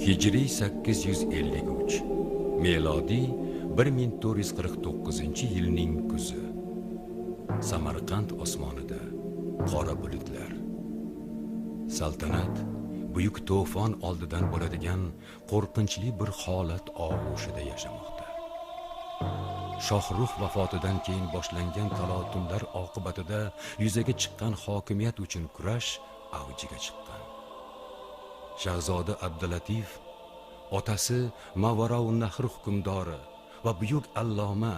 Hijriy 853, melodiy 1449-yilning kuzi. Samarqand osmonida qora bulutlar. Saltanat buyuk to'fon oldidan bo'ladigan qo'rqinchli bir holat og'ushida yashamoqda. Shohrux vafotidan keyin boshlangan talotumlar oqibatida yuzaga chiqqan hokimiyat uchun kurash avjiga chiqqan. Shahzoda Abdulatif otasi Mavaroun-Nahr hukmdori va buyuk alloma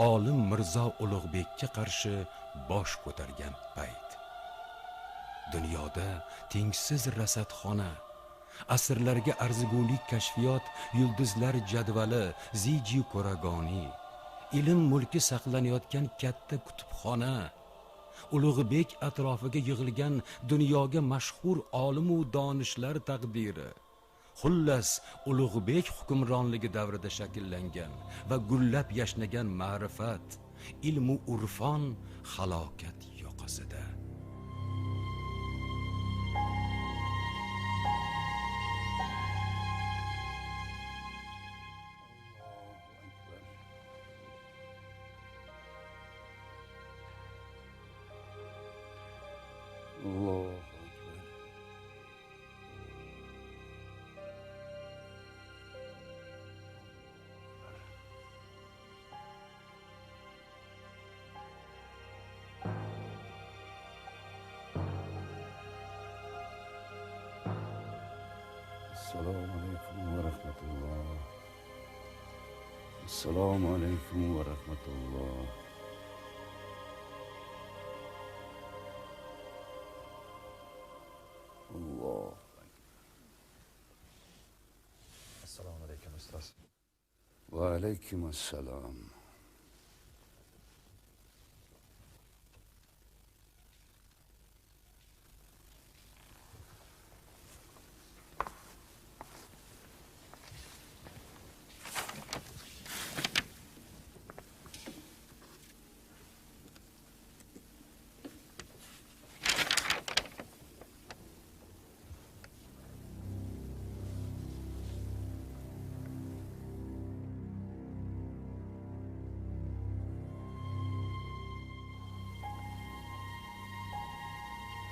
olim Mirzo Ulug'bekka qarshi bosh ko'targan payt dunyoda tengsiz rasadxona, asrlarga arzigulik kashfiyot, yulduzlar jadvali, Ziji Ko'ragoni, ilm mulki saqlanayotgan katta kutubxona, Ulug'bek atrofiga yig'ilgan dunyoga mashhur olim va donishlar taqdiri, xullas Ulug'bek hukmronligi davrida shakllangan va gullab yashnagan ma'rifat, ilm va urfon halokat yoqasida. Assalomu alaykum va rahmatulloh. Assalomu alaykum va rahmatulloh. Alloh. Assalomu alaykum ustoz. Va alaykum assalom.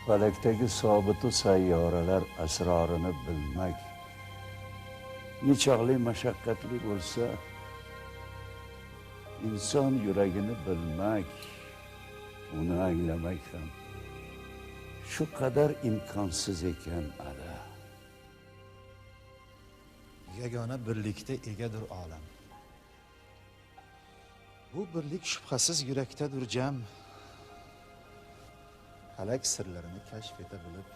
Falakdagi sobitu sayyoralar asrorini bilmak nechoqli mashaqqatli bo'lsa, inson yuragini bilmak, uni anglamak ham shu qadar imkonsiz ekan ana. Yagona birlikda egadir olam. Bu birlik shubhasiz yurakdadir jam. Falak sirlarini kashf eta bilib,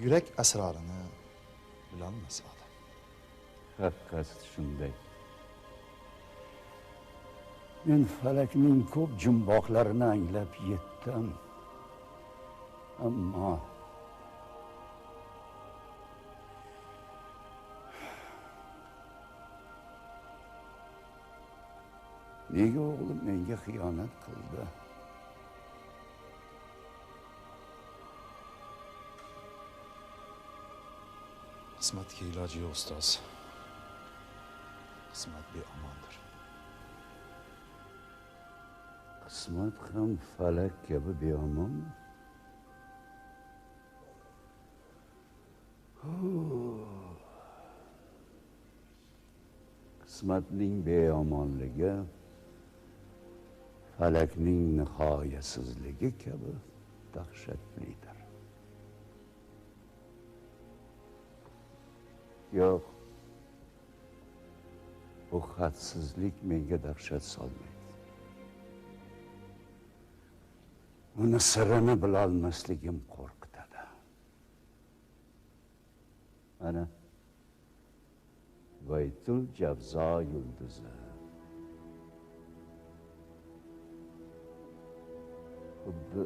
yurak asrorini bilolmas odam. Haqiqat shunday. Men falakning ko'p jumboqlarini anglab yetdim. Ammo nega o'g'lim menga xiyonat qildi? Qismatga iloji yo'q ustoz. Qismat beomondir. Qismat ham falak kabi beomonmi? Qismatning beomonligi falakning nihoyasizligi kabi dahshatlidir. Yo'q, bu hadsizlik menga dahshat solmaydi. Uni sirini bilolmasligim qo'rqitadi. Mana Baytul Javzo yulduzi. Xuddi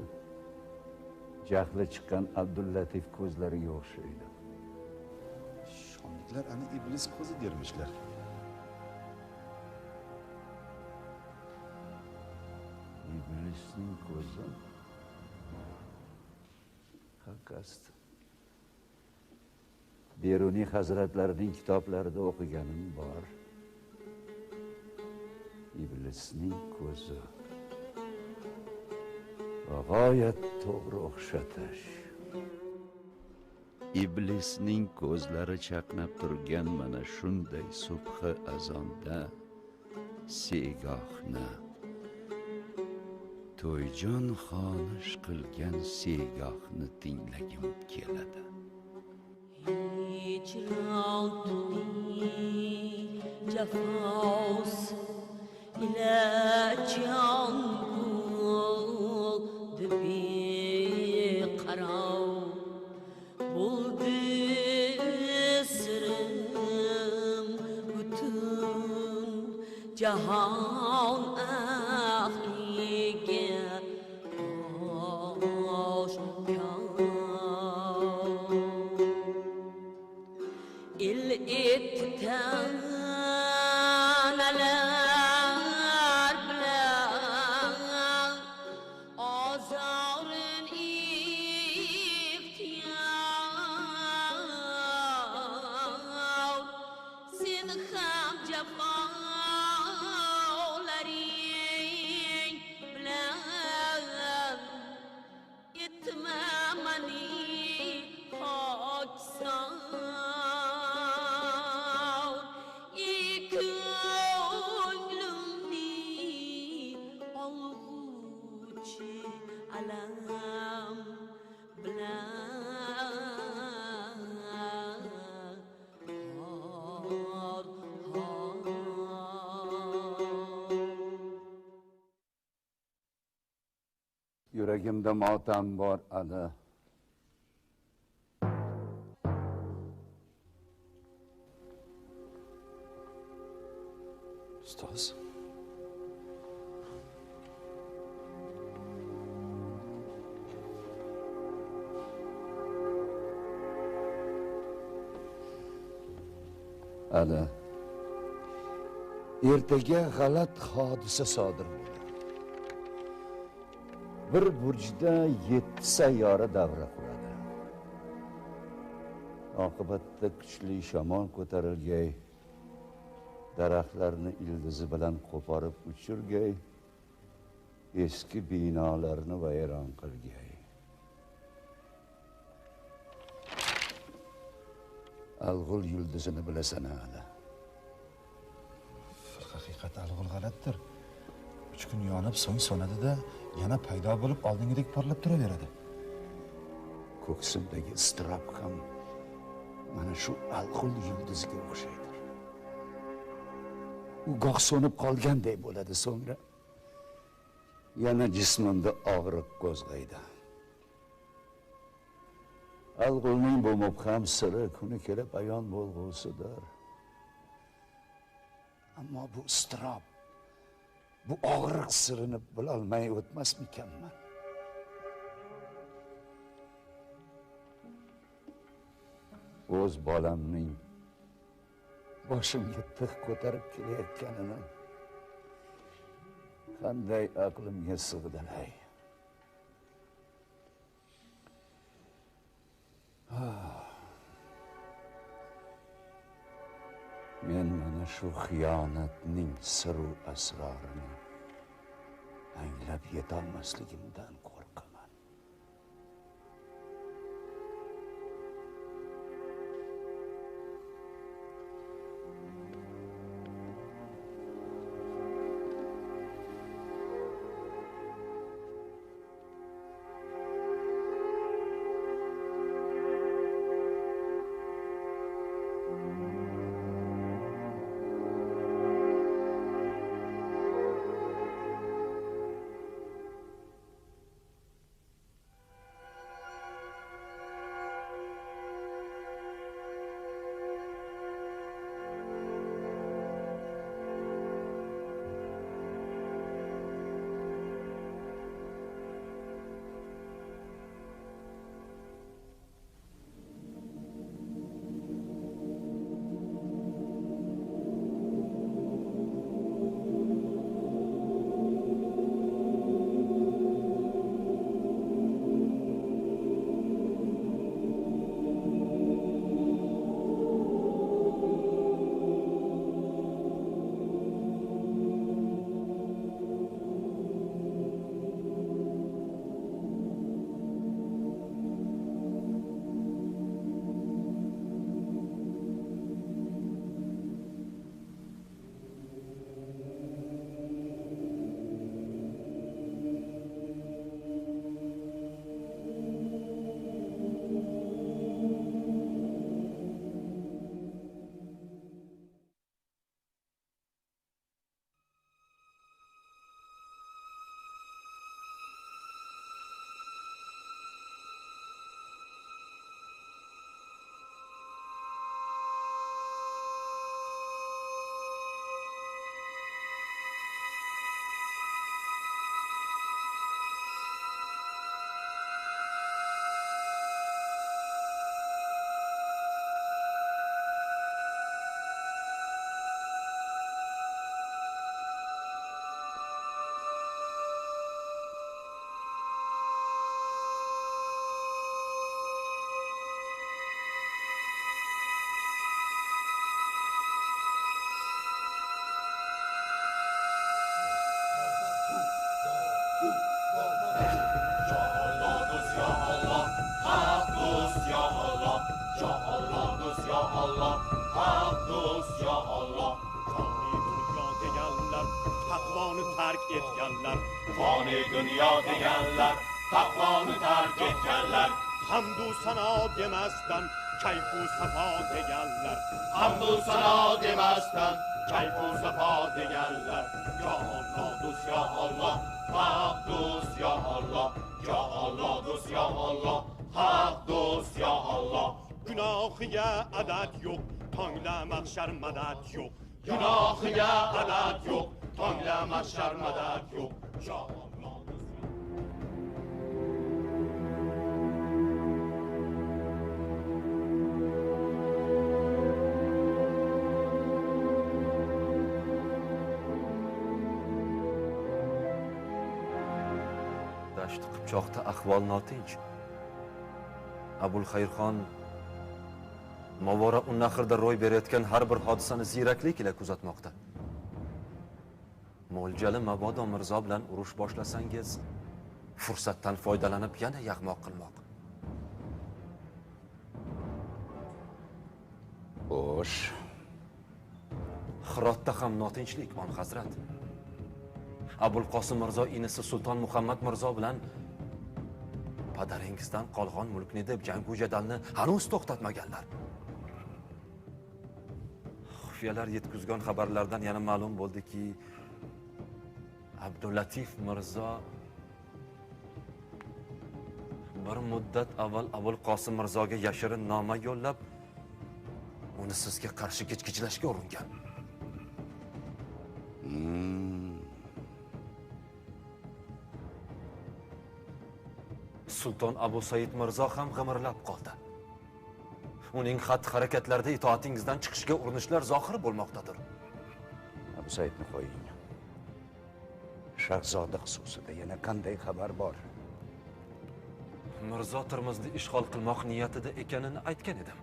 jahli chiqqan Abdullatif ko'zlariga o'xshaydi. Shomliklar ana iblis ko'zi dermishlar. Iblisning ko'zi haqiqat. Beruniy hazratlarining kitoblarida o'qiganim bor. Iblisning ko'zi. G'oyat to'g'ri o'xshatish. Iblisning ko'zlari chaqnab turgan mana shunday subhi azonda segohni to'yjon xonish qilgan segohni tinglagim keladi. Hicrantuning jafosi ila jon bo'ldi beqaror bo'ldi sirim butun jahon ahliga il etdi tanalar bilan ozorin ixtiyor sen ham jafolaring bilan etmamani hoksan alam bilan hor Yuragimda motam bor ana. Ustoz. Ana. Ertaga g'alat hodisa sodir bo'ladi. Bir burjda 7 sayyora davra quradi. Oqibatda kuchli shamol ko'tarilgay, daraxtlarni ildizi bilan qo'porib uchirgay, eski binolarni vayron qilgay. Alg'ul yulduzini bilasan ana. Haqiqat alg'ul g'alatdir. 3 kun yonib, so'ng so'nadida yana paydo bo'lib oldingidek porlab turaveradi. Ko'ksimdagi iztirob ham mana shu alg'ul yulduziga o'xshaydir. U goh so'nib qolganday bo'ladi, so'ngra yana jismimda og'riq qo'zg'aydi. Alg'ulning bu mubham siri kuni kelib ayon bo'lg'usidir. Ammo bu iztirob, bu og'riq sirini bilolmay o'tmasmikanman? O'z bolamning boshimga tig' ko'tarib kelayotganini qanday aqlimga sig'dilay? Men mana shu xiyonatning siru asrorini anglab yetolmasligimdan qo'rqaman. Fani dünya deganlar, taqvoni tark etganlar, hamdu sano demasdan kayfu safo deganlar, hamdu sano demasdan kayfu safo deganlar. Ya Allah dus ya Allah, haq dus ya Allah, ya Allah dus ya Allah, haq dus ya Allah. Günahiga adat yo'q, tongda mahshar madad yo'q. Günahiga adat yo'q, tongda mahshar madad yo'q. Ya Allah. Dasht Qipchoqda ahvol notinch. Abulxayrxon Mavora Unnahrda ro'y berayotgan har bir hodisani ziyraklik ila kuzatmoqda. Mo'ljali mabodo Mirzo bilan urush boshlasangiz, fursatdan foydalanib yana yag'moq qilmoq. Xo'sh, Hirotda ham notinchlik on hazrat. Abulqosim Mirzo inisi Sulton Muhammad Mirzo bilan padaringizdan qolgan mulkni deb jangu jadalni hanuz to'xtatmaganlar. Xufiyalar yetkazgan xabarlardan yana ma'lum bo'ldiki, Abdulatif Mirzo bir muddat avval Abulqosim Mirzoga yashirin noma yo'llab, uni sizga qarshi kechkichlashga uringan. Sulton Abu Said Mirzo ham g'imirlab qoldi. Uning xatti-harakatlarida itoatingizdan chiqishga urinishlar zohir bo'lmoqdadir. Abu Saidni qo'ying. Shahzoda xususida yana qanday xabar bor? Mirzo Termizni ishg'ol qilmoq niyatida ekanini aytgan edim.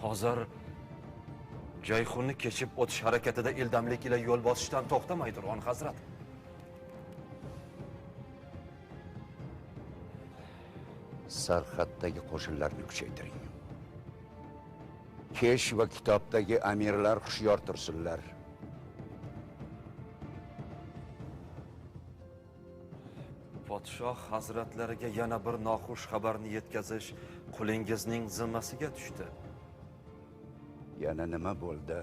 Hozir Jayxunni kechib o'tish harakatida ildamlik ila yo'l bosishdan to'xtamaydir, on hazrat. Sarhaddagi qo'shinlarni kuchaytiring. Kesh va kitobdagi amirlar hushyor tursinlar. Podshoh hazratlariga yana bir noxush xabarni yetkazish qulingizning zimmasiga tushdi. Yana nima bo'ldi?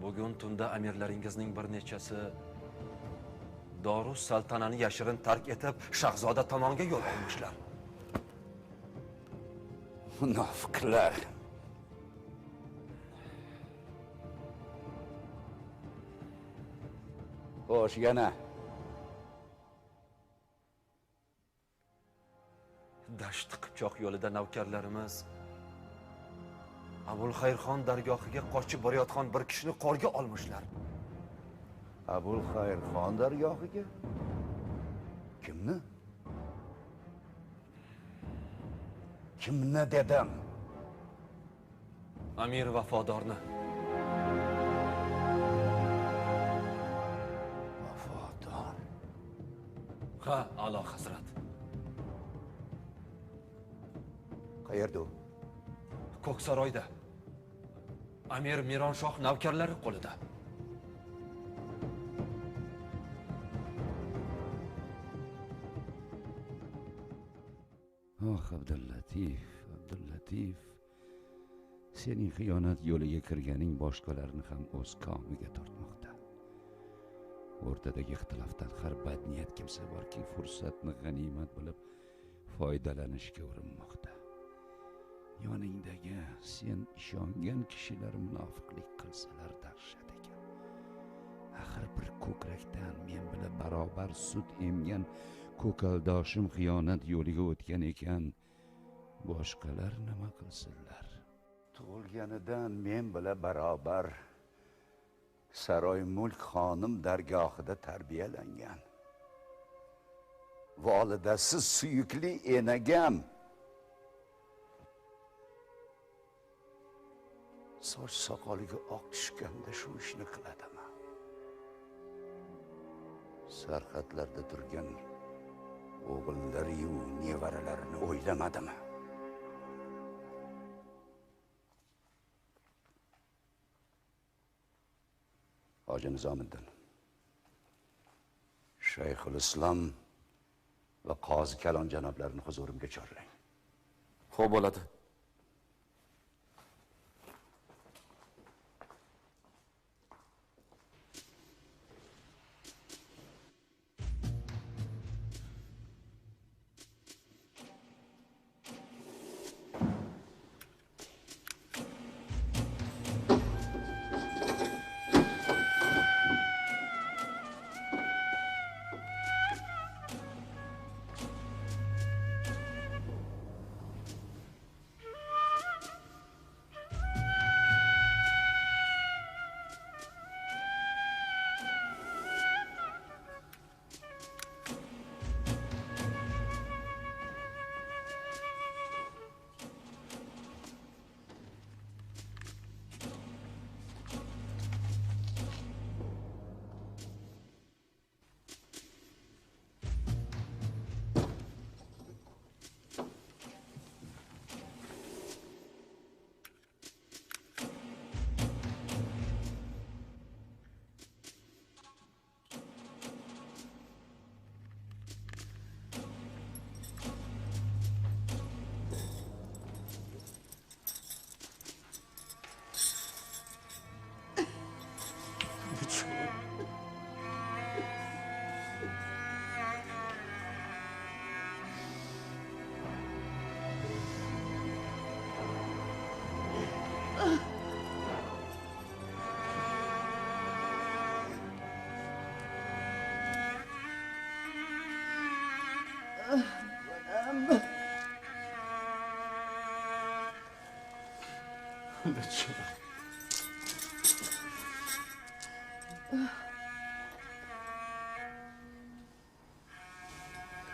Bugun tunda amirlaringizning bir nechasi Dorus saltanani yashirin tark etib, shahzoda tomonga yo'l olmishlar. Munofiqlar. Xo'sh, yana Dasht Qipchoq yo'lida navkarlarimiz Abulxayrxon dargohiga qochib borayotgan bir kishini qo'lga olmishlar. Abulxayrxon dargohiga? Kimni? Kimni dedim? Amir Vafodorni. Vafodor? Ha, a'lo hazrat. Qayerda u? Ko'ksaroyda. Amir Mironshoh navkarlari qo'lida. Oh, Abdullatif. Sening xiyonat yo'liga kirganing boshqalarni ham o'z komiga tortmoqda. O'rtadagi ixtilofdan har badniyat kimsa borki, fursatni g'animat bilib foydalanishga urinmoqda. Yoningdagi sen ishongan kishilar munofiqlik qilsalar dahshat ekan. Axir bir ko'krakdan men bilan barobar sut emgan ko'kaldoshim xiyonat yo'liga o'tgan ekan. Boshqalar nima qilsinlar? Tug'ilganidan men bilan barobar Saroy mulk xonim dargohida tarbiyalangan. Volidasi suyukli enagam. Soch soqoliga oq tushganda shu ishni qiladimi? sarhadlarda turgan o'g'illari-yu nevaralarini o'ylamadimi? Hoji Nizomiddin, Shayxul Islom va Qozi Kalon janoblarini huzurimga chorlang. Xo'p bo'ladi.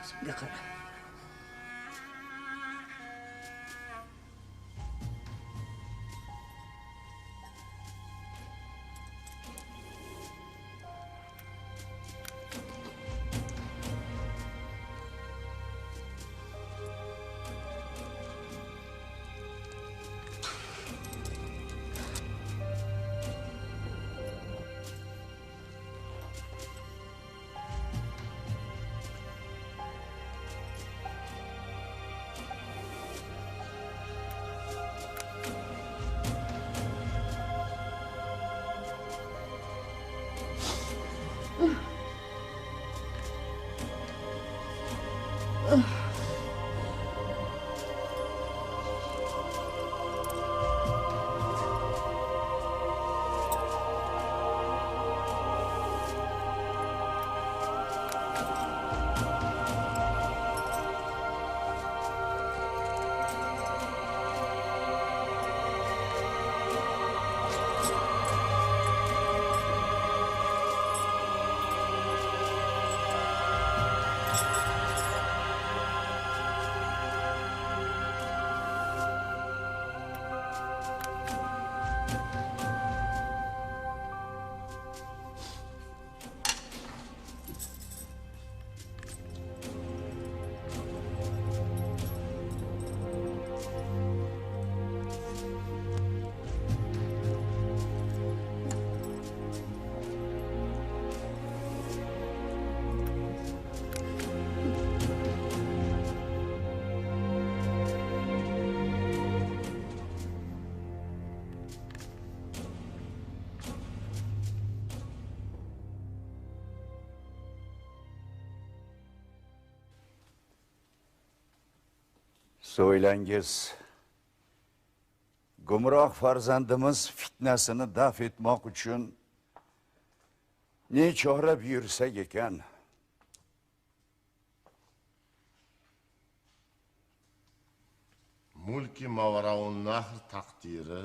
Ko'zimga qara. So'ylangiz, gumroh farzandimiz fitnasini daf etmoq uchun ne chora buyursak ekan? Mulki Mavaraun Nahr taqdiri,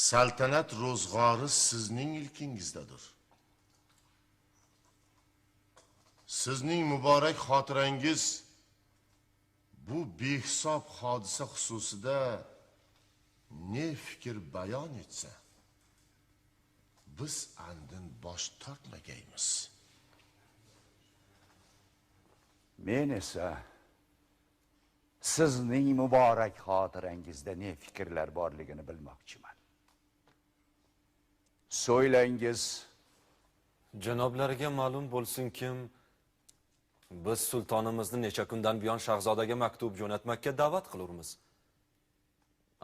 saltanat ro'zg'ori sizning ilkingizdadir. Sizning muborak xotirangiz bu behisob hodisa xususida ne fikr bayon etsa, biz andin bosh tortmagaymiz. Men esa sizning muborak xotirangizda ne fikrlar borligini bilmoqchiman. So'ylangiz. Janoblariga ma'lum bo'lsin-ki, biz sultonimizni necha kundan buyon shahzodaga maktub jo'natmakka da'vat qilurmiz.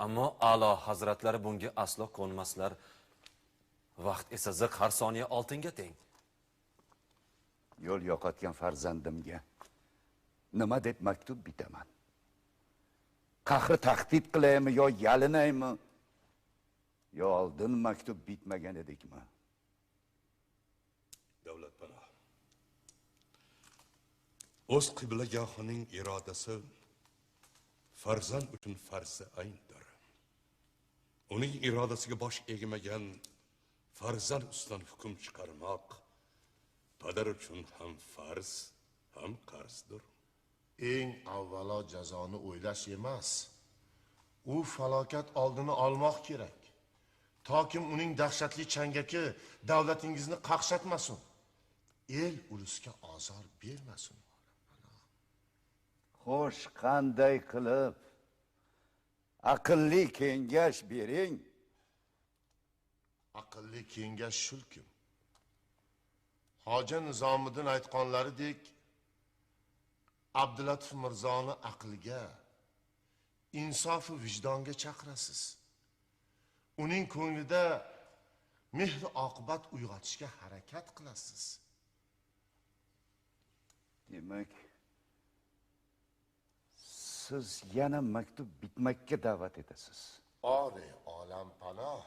Ammo a'lo hazratlari bunga aslo ko'nmaslar. Vaqt esa ziq har soniya oltinga teng. Yo'l yo'qotgan farzandimga nima deb maktub bitaman? Qahri tahdid qilaymi yo yalinaymi? Yo oldin maktub bitmagan edikmi? Davlatpanoh. O'z qiblagohining irodasi farzand uchun farzi ayndir. Uning irodasiga bosh egmagan farzand ustidan hukm chiqarmoq padar uchun ham farz, ham qarzdir. Eng avvalo jazoni o'ylash emas, u falokat oldini olmoq kerak. Tokim uning dahshatli changaki davlatingizni qaqshatmasin. El ulusga ozor bermasin. Xo'sh, qanday qilib aqlli kengash bering? Aqlli kengash shulkim. Hoji Nizomiddin aytganlaridek Abdulatif Mirzoni aqlga, insof va vijdonga chaqirasiz. Uning ko'nglida mehr oqibat uyg'otishga harakat qilasiz. Demak, siz yana maktub bitmakka da'vat etasiz. Ore olam panoh.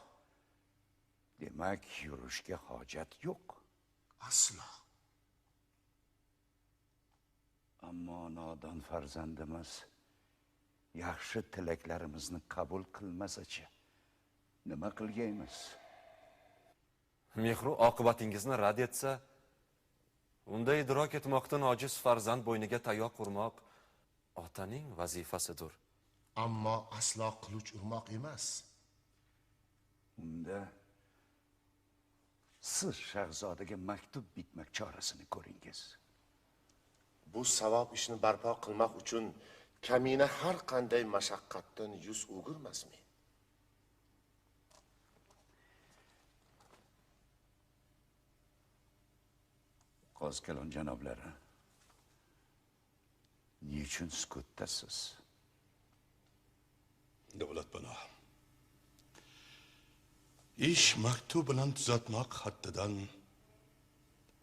Demak, yurishga hojat yo'q. Aslo. Ammo nodon farzandimiz yaxshi tilaklarimizni qabul qilmasa-chi, nima qilgaymiz? Mehru oqibatingizni rad etsa, unda idrok etmoqdan ojiz farzand bo'yniga tayoq urmoq otaning vazifasidir. Ammo aslo qilich urmoq emas. Unda siz shahzodaga maktub bitmak chorasini ko'ringiz. Bu savob ishni barpo qilmoq uchun kamina har qanday mashaqqatdan yuz o'girmasmi? Qo'zkalon janoblari, nichun sukutdasiz? Davlatpanoh. Ish maktub bilan tuzatmoq haddidan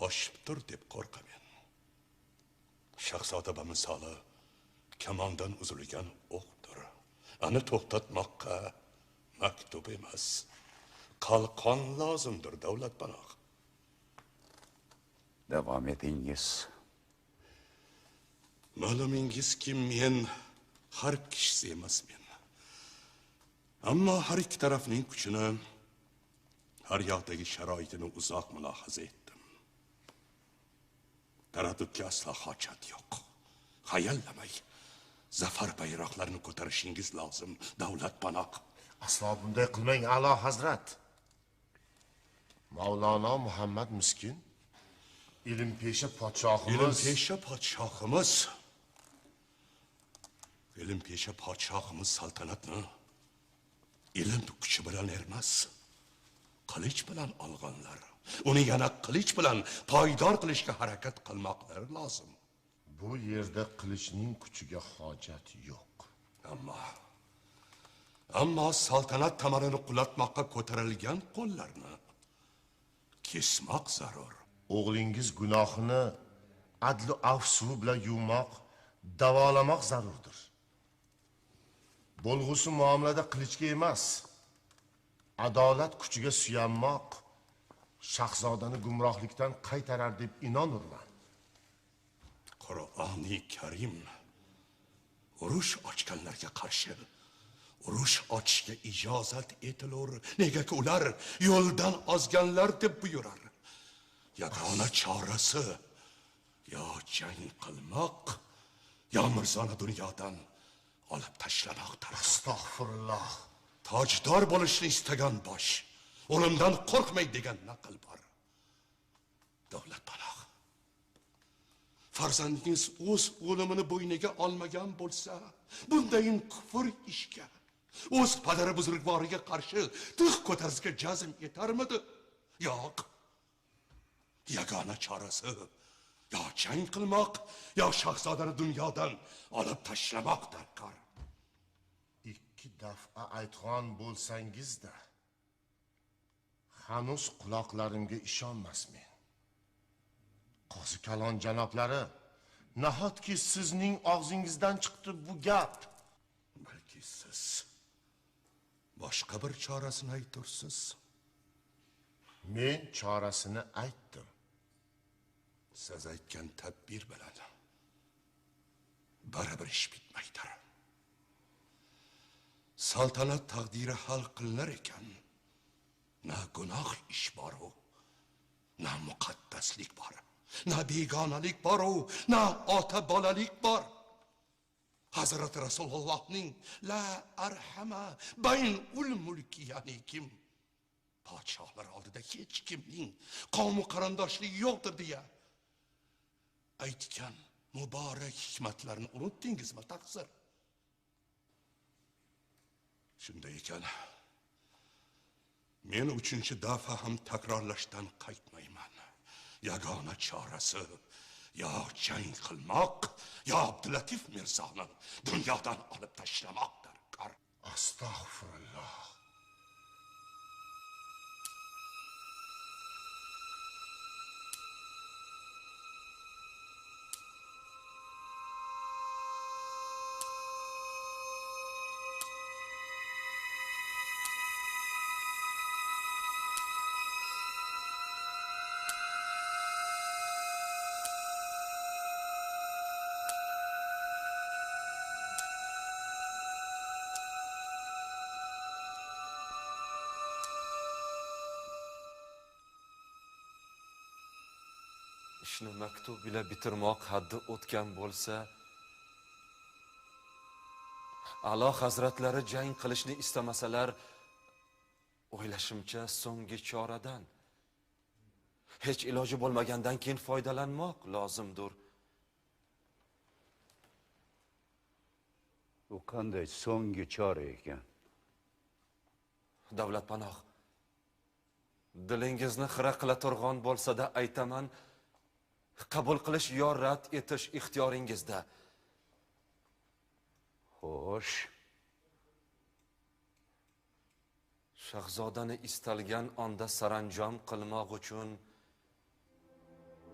oshibdir deb qo'rqaman. Shahzoda misoli kamondan uzilgan o'qdir. Ani to'xtatmoqqa maktub emas, qalqon lozimdir, davlatpanoh. Davom etingiz. Ma'lumingizki, men harb kishisi emasman. Ammo har ikki tarafning kuchini, har yoqdagi sharoitini uzoq mulohaza etdim. Taraddudga aslo hojat yo'q. Xayollamay, zafar bayroqlarini ko'tarishingiz lozim, davlatpanoh. Aslo bunday qilmang, a'lo hazrat. Mavlono Muhammad Miskin ilmpesha podshohimiz saltanatni ilm kuchi bilan emas, qilich bilan olganlar. Uni yana qilich bilan poydor qilishga harakat qilmoqlari lozim. Bu yerda qilichning kuchiga hojat yo'q. Ammo saltanat tamarini qulatmoqqa ko'tarilgan qo'llarni kesmoq zarur. O'g'lingiz gunohini adl va afv suvi bilan yuvmoq, davolamoq zarurdir. Bo'lg'usi muomalada qilichga emas, adolat kuchiga suyanmoq shahzodani gumrohlikdan qaytarar deb inonurman. Qur'oni Karim urush ochganlarga qarshi urush ochishga ijozat etilur. Negaki ular yo'ldan ozganlar deb buyurar. Yagona chorasi yo jang qilmoq, yo mirzoni dunyodan olib tashlamoqdir. Astag'firulloh. Tojdor bo'lishni istagan bosh o'limdan qo'rqmay degan naql bor. Davlatpanoh, farzandingiz o'z o'limini bo'yniga olmagan bo'lsa, bundayin kufr ishga, o'z padari buzrugvoriga qarshi tig' ko'tarishga jazm etarmidi? Yo'q. Yagona chorasi yo jang qilmoq, yo shahzodani dunyodan olib tashlamoq darkor. Ikki daf'a aytgan bo'lsangiz-da, hanuz quloqlarimga ishonmasmen. Qozi Kalon janoblari, nahotki sizning og'zingizdan chiqdi bu gap? Balki siz boshqa bir chorasini aytursiz. Men chorasini aytdim. Siz aytgan tadbir bilan baribir ish bitmaydir. Saltanat taqdiri hal qilinar ekan, na gunoh ish bor-u, na muqaddaslik bor, na begonalik bor-u, na ota bolalik bor. Hazrat Rasulullohning la arhama bayn ul mulki, ya'ni kim podshohlar oldida hech kimning qavm qarindoshligi yo'qdir deya aytgan muborak hikmatlarni unutdingizmi taqsir? Shunday ekan, men 3-chi dafa ham takrorlashdan qaytmayman. Yagona chorasi yo jang qilmoq, yo Abdulatif Mirzoni dunyodan olib tashlamoqdir. Astag'firulloh. Ishni maktub bilan bitirmoq haddi o'tgan bo'lsa, Alloh hazratlari jang qilishni istamasalar, o'ylashimcha so'nggi choradan, hech iloji bo'lmagandan keyin foydalanmoq lozimdir. Bu qanday so'nggi chora ekan? Davlatpanoh, dilingizni xira qila turgan bo'lsa-da aytaman, qabul qilish yo rad etish ixtiyoringizda. Xo'sh. Shahzodani istalgan onda saranjom qilmoq uchun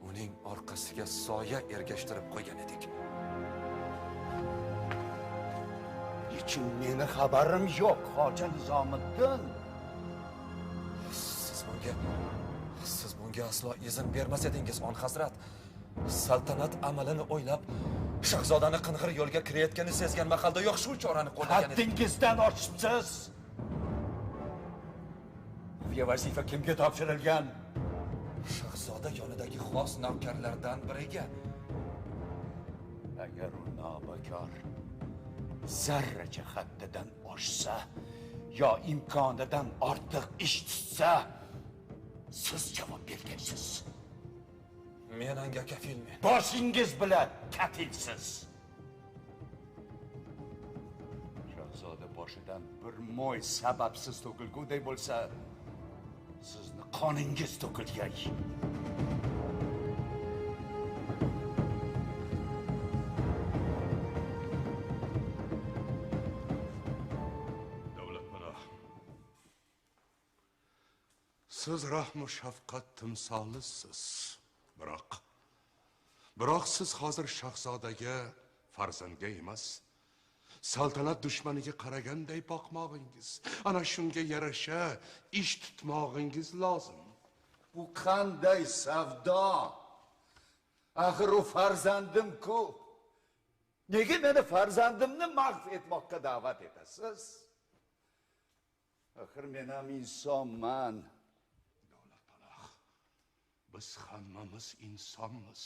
uning orqasiga soya ergashtirib qo'ygan edik. Nechun meni xabarim yo'q, Hoji Nizomiddin? Siz bunga aslo izn bermas edingiz, on hazrat. Saltanat amalini o'ylab, shahzodani qing'ir yo'lga kirayotganini sezgan mahalda yo'q shu chorani qo'llagan edik. Haddingizdan oshibsiz. Bu vazifa kimga topshirilgan? Shahzoda yonidagi xos navkarlardan biriga. Agar u nobakor zarracha haddidan oshsa yo imkonidan ortiq ish tutsa, siz javob bergansiz. Men anga kafilmen. Boshingiz bilan kafilsiz. Shahzoda boshidan bir mo'y sababsiz to'kilguday bo'lsa, sizni qoningiz to'kilgay. Siz rahmu shafqat timsolisiz. Biroq siz hozir shahzodaga, farzandga emas, saltanat dushmaniga qaraganday boqmog'ingiz, ana shunga yarasha ish tutmog'ingiz lozim. Bu qanday savdo? Axir u farzandim-ku. Nega meni farzandimni mahv etmoqqa da'vat etasiz? Axir men ham insonman. Biz hammamiz insonmiz.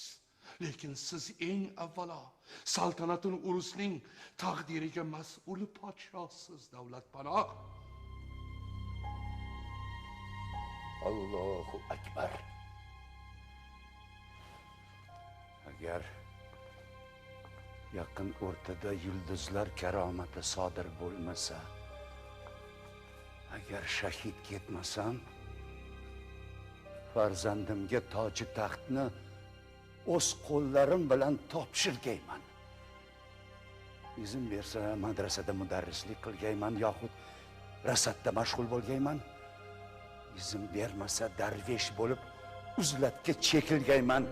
Lekin siz eng avvalo saltanatun urusning taqdiriga mas'ul podshohsiz, davlatpanoh. Allohu akbar. Agar yaqin o'rtada yulduzlar karomati sodir bo'lmasa, agar shahid ketmasam, farzandimga toji taxtni o'z qo'llarim bilan topshirgayman. Izn bersa madrasada mudarrislik qilgayman yoxud rasadda mashg'ul bo'lgayman. Izn bermasa darvesh bo'lib uzlatga chekilgayman.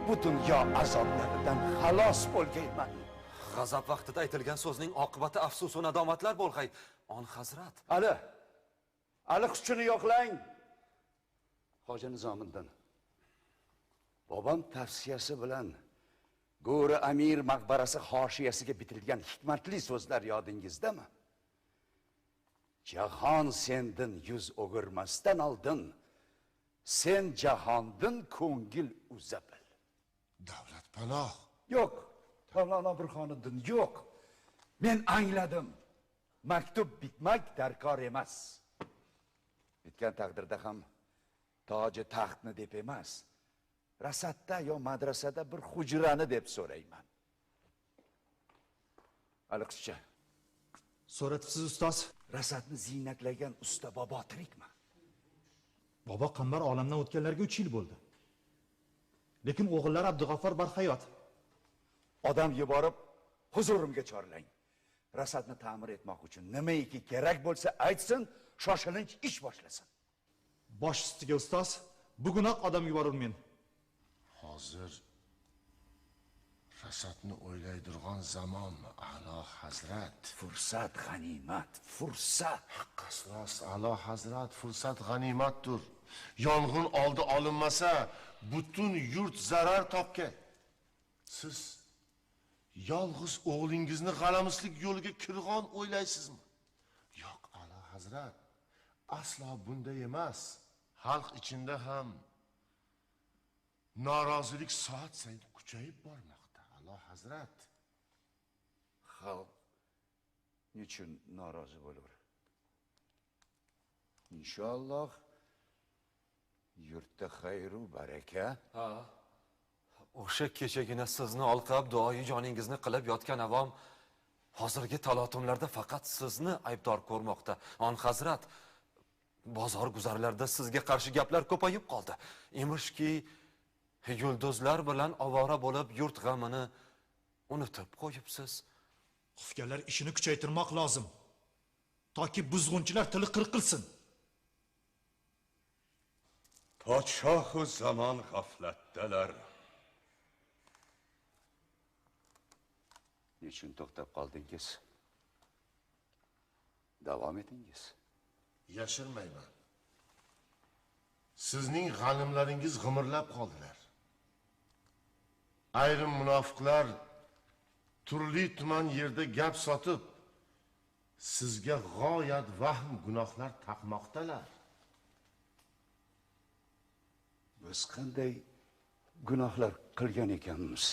Bu dunyo azoblaridan xalos bo'lgayman. G'azab vaqtida aytilgan so'zning oqibati afsus va nadomatlar bo'lg'ay. On hazrat. Ali kuchini yo'qlang. Hoji Nizomiddin. Bobom tavsiyasi bilan Go'ri Amir maqbarasi hoshiyasiga bitilgan hikmatli so'zlar yodingizdami? Jahon sendin yuz o'girmasdan oldin, sen jahondin ko'ngil uza bil. Davlat panoh. Yo'q, Mavlono Burxoniddin, yo'q. Men angladim. Maktub bitmak darkor emas. Bitgan taqdirda ham toji taxtni deb emas, rasadda yo madrasada bir hujrani deb so'rayman. Aliqchi. So'ratibsiz ustoz. Rasadni ziynatlagan usta bobo tirikmi? Bobo Qambar olamdan o'tganlarga 3 yil bo'ldi. Lekin o'g'illari Abdug'affor barhayot. Odam yuborib huzurimga chorlang. Rasadni ta'mir etmoq uchun nimaiki kerak bo'lsa aytsin, shoshilinch ish boshlasin. Bosh ustiga ustoz, bugunoq odam yuborurmen. Hozir rasadni o'ylaydirgan zamonmi, A'lo Hazrat? Fursat g'animat, fursat. Haqqas rost, A'lo Hazrat, fursat g'animatdir. Yong'in oldi olinmasa, butun yurt zarar topgan. Siz yolg'iz o'g'lingizni g'alamislik yo'liga kirgan o'ylaysizmi? Yo'q, A'lo Hazrat. Aslo bunday emas. Xalq ichida ham norozilik soat sayin kuchayib bormoqda, A'lo Hazrat. Xalq nechun norozi bo'lur? Inshaalloh yurtda xayru baraka. O'sha kechagina sizni olqab duoyi joningizni qilib yotgan avom hozirgi talotumlarda faqat sizni aybdor ko'rmoqda. On hazrat, bozor guzarlarda sizga qarshi gaplar ko'payib qoldi. Emishki, yulduzlar bilan ovora bo'lib yurt g'amini unutib qo'yibsiz. Xufganlar ishini kuchaytirmoq lozim. Toki buzg'unchilar tili qirqilsin. Podshohu zamon g'aflatdalar. Nechun to'xtab qoldingiz? Davom etingiz. Yashirmayman. Sizning g'animlaringiz g'imirlab qoldilar. Ayrim munofiqlar turli tuman yerda gap sotib, sizga g'oyat vahm gunohlar taqmoqdalar. Biz qanday gunohlar qilgan ekanmiz?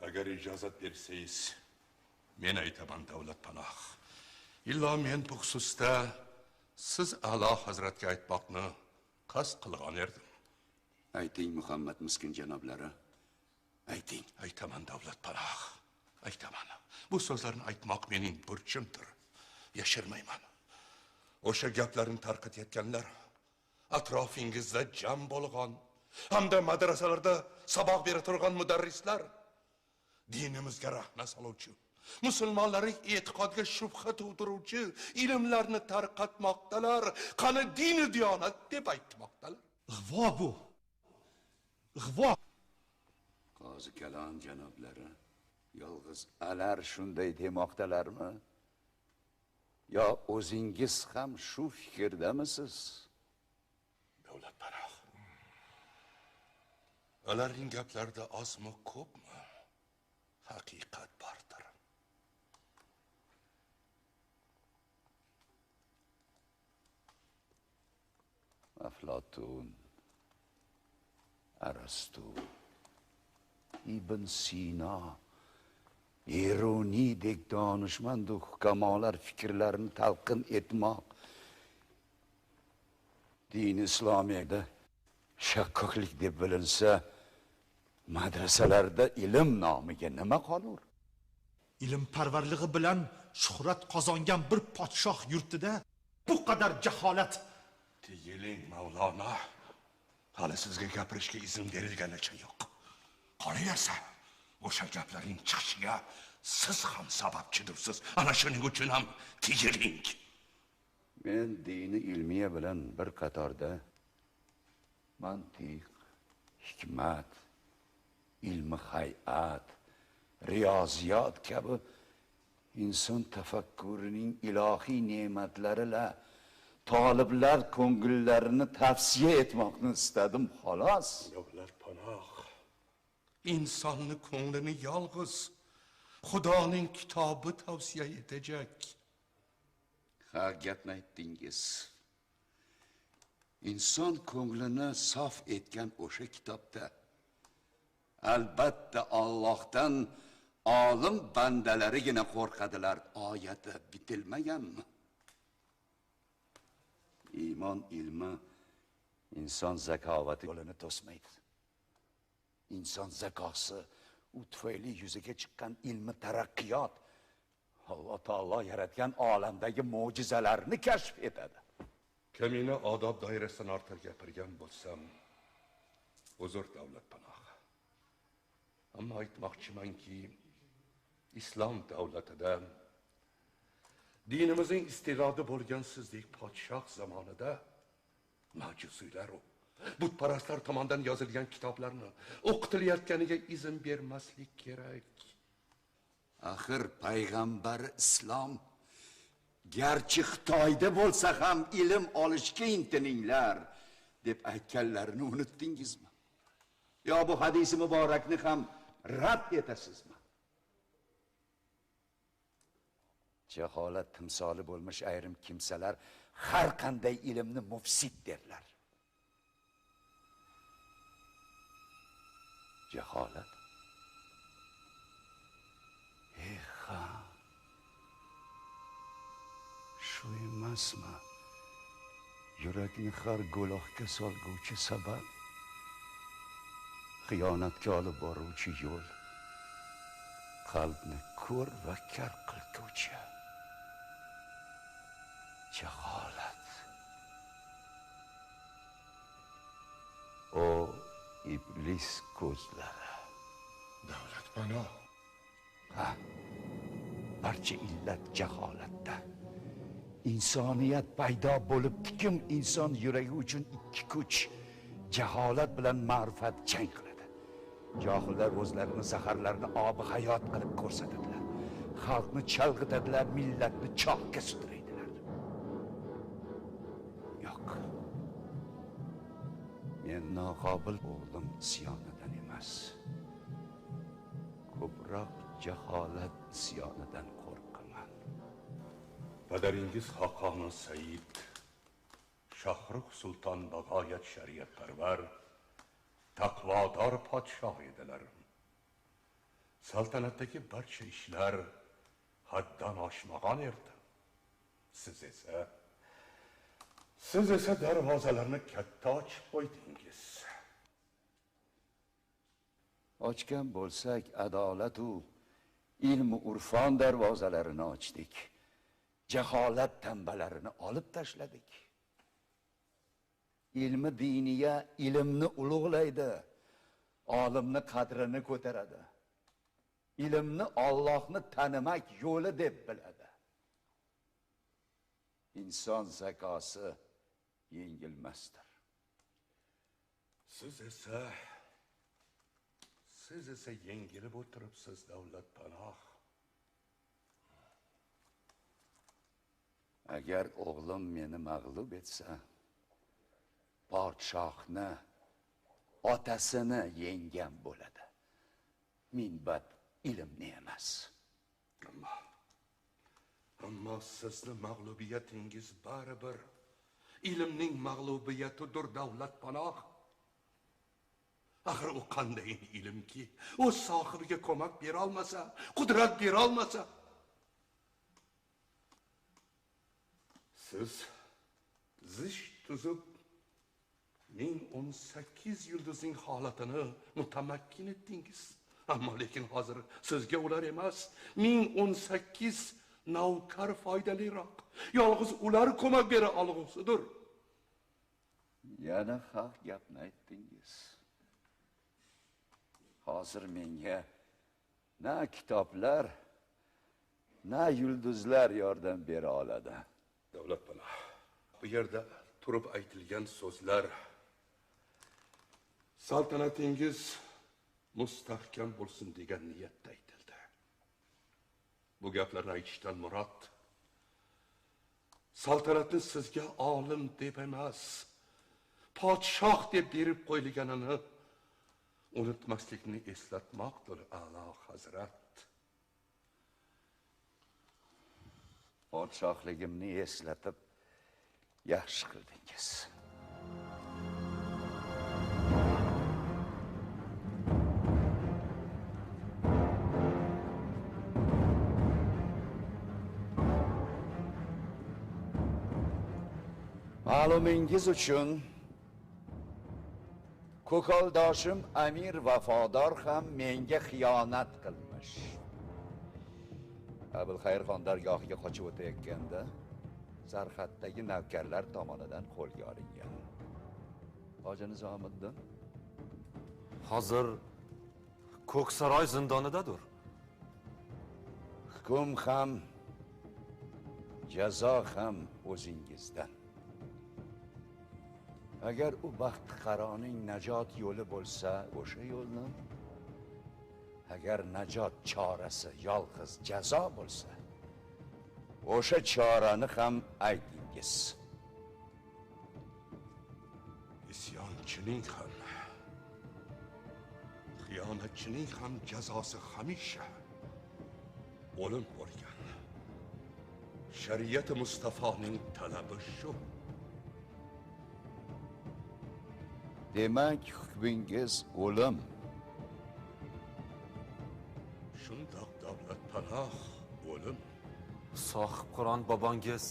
Agar ijozat bersangiz, men aytaman davlat panoh. Illo men bu xususda siz A'lo Hazratga aytmoqni qasd qilgan edim. Ayting Muhammad miskin janoblari. Ayting. Aytaman davlat panoh. Aytaman. Bu so'zlarni aytmoq mening burchimdir. Yashirmayman. O'sha gaplarni tarqatayotganlar atrofingizda jam bo'lgan, hamda madrasalarda saboq bera turgan mudarrislar, dinimizga rahna soluvchi, musulmonlarning e'tiqodiga shubha tug'diruvchi ilmlarni tarqatmoqdalar. Qani dini diyonat deb aytmoqdalar. Ig'vo bu. Ig'vo. Qozi kalon janoblari, yolg'iz alar shunday demoqdalarmi? Yo o'zingiz ham shu fikrdamisiz? Davlat panoh. Ularning gaplarida ozmi ko'pmi haqiqat bordir. Aflotun, Arastu, Ibn Sino, Berunidek donishmand hukamolar fikrlarini talqin etmoq din islomiyada shakkoklik deb bilinsa, madrasalarda ilm nomiga nima qolur? Ilmparvarligi bilan shuhrat qozongan bir podshoh yurtida bu qadar jaholat. Tiyiling Mavlona. Hali sizga gapirishga izn berilganicha yo'q. Qolaversa, o'sha gaplarning chiqishiga siz ham sababchidirsiz. Ana shuning uchun ham tiyiling. Men dini ilmiya bilan bir qatorda mantiq, hikmat, ilmi hay'at, riyoziyot kabi inson tafakkurining ilohiy ne'matlari la toliblar ko'ngillarini tavsiya etmoqni istadim, xolos. Yovlar panoh. İnsanni ko'nglini yolg'iz Xudoning kitobi tavsiya etacak. Ha, gapni aytdingiz. İnson ko'nglini sof etgan o'sha kitobda albatta Allohdan olim bandalarigina qo'rqadilar oyati bitilmaganmi? Iymon ilmi inson zakovati yo'lini to'smaydi. İnson zakosi u tufayli yuzaga chiqqan ilmi taraqqiyot Alloh taolo yaratgan olamdagi mo'jizalarni kashf etadi. Kamina odob doirasidan ortiq gapirgan bo'lsam, uzr davlat panohi. Ammo aytmoqchimanki, islom davlatida dinimizning iste'dodi bo'lgan sizdek podshoh zamonida majusiylar butparastlar tomonidan yozilgan kitoblarni o'qitilayotganiga izn bermaslik kerak. Axir payg'ambar islom garchi Xitoyda bo'lsa ham ilm olishga intininglar deb aytganlarini unutdingizmi? Yo bu hadisi muborakni ham rad etasizmi? Jaholat timsoli bo'lmish ayrim kimsalar har qanday ilmni mufsid derlar. Jaholat. Ha. Shu emasmi? Yurakni har gulohga solguvchi sabab, xiyonatga olib boruvchi yo'l, qalbni ko'r va kar qilguvchi jaholat. O iblis ko'zlari. Davlat panoh. Ha. Barcha illat jaholatda. İnsoniyat paydo bo'libdi-kim, inson yuragi uchun ikki kuch, jaholat bilan ma'rifat jang qiladi. Johillar o'zlarini zaharlarini obi hayot qilib ko'rsatadilar. Xalqni chalg'itadilar, millatni choqqa sudraydilar. Yo'q. Men noqobil o'g'lim isyonidan emas, ko'proq jaholat isyonidan qo'rqaman. Padaringiz Xoqoni Said, Shohrux Sulton bag'oyat shariatparvar, taqvodor podshoh edilar. Saltanatdagi barcha ishlar haddan oshmagan edi. Siz esa darvozalarni katta ochib qo'ydingiz. Ochgan bo'lsak, adolat u ilm urfon darvozalarini ochdik. Jaholat tambalarini olib tashladik. Ilmi diniya ilmni ulug'laydi, olimni qadrini ko'taradi. Ilmni Allohni tanimak yo'li deb biladi. Inson zakosi yengilmasdir. Siz esa yengilib o'tiribsiz, davlat panoh. Agar o'g'lim meni mag'lub etsa, podshohni, otasini yenggan bo'ladi. Minbat ilmni emas. Ammo sizni mag'lubiyatingiz baribir ilmning mag'lubiyatidir, davlat panoh. Axir u qanday ilmki, o'z sohibiga ko'mak bera olmasa, qudrat bera olmasa, siz zish tuzib 1018 yulduzning holatini mutamakkin etdingiz. Ammo lekin hozir sizga ular emas, 1018 navkar foydaliroq. Yolg'iz ular ko'mak bera olg'usidir. Yana haq gapni aytdingiz. Hozir menga na kitoblar, na yulduzlar yordam bera oladi. Davlat panoh, bu yerda turib aytilgan so'zlar saltanatingiz mustahkam bo'lsin degan niyatda aytildi. Bu gaplarni aytishdan murod saltanatni sizga olim deb emas, podshoh deb berib qo'yilganini unutmaslikni eslatmoqdir, a'lo hazrat. Podshohligimni eslatib yaxshi qildingiz. Ma'lumingiz uchun ko'koldoshim Amir Vafodor ham menga xiyonat qilmish. Abulxayrxon dargohiga qochib o'tayotganda Zarxatdagi navkarlar tomonidan qo'lga olingan. Hoji Nizomiddin hozir Ko'ksaroy zindonidadir. Hukm ham, jazo ham o'zingizdan. Agar u baxtiqaroning najot yo'li bo'lsa, o'sha yo'lni, agar najot chorasi yolg'iz jazo bo'lsa, o'sha chorani ham aytingiz. Isyonchining ham, xiyonatchining ham jazosi hamisha o'lim bo'lgan. Shariat Mustafoning talabi shu. Demak, hukmingiz o'lim. Shundoq davlat panoh, o'lim. Sohib Qur'on bobongiz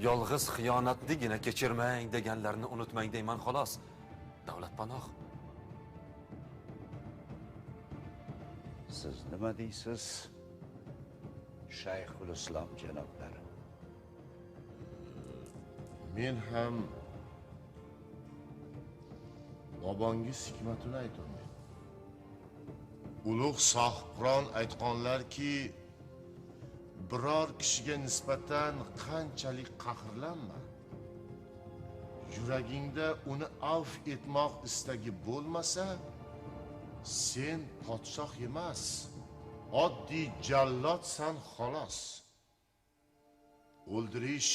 yolg'iz xiyonatnigina kechirmang deganlarni unutmang deyman xolos. Davlat panoh. Siz nima deysiz? Shayxul Islom janoblari. Men ham bobongiz hikmatini aytaman. Ulug' Sohibqiron aytganlarki, biror kishiga nisbatan qanchalik qahrlanma, yuragingda uni avf etmoq istagi bo'lmasa, sen podshoh emas, oddiy jallodsan xolos. O'ldirish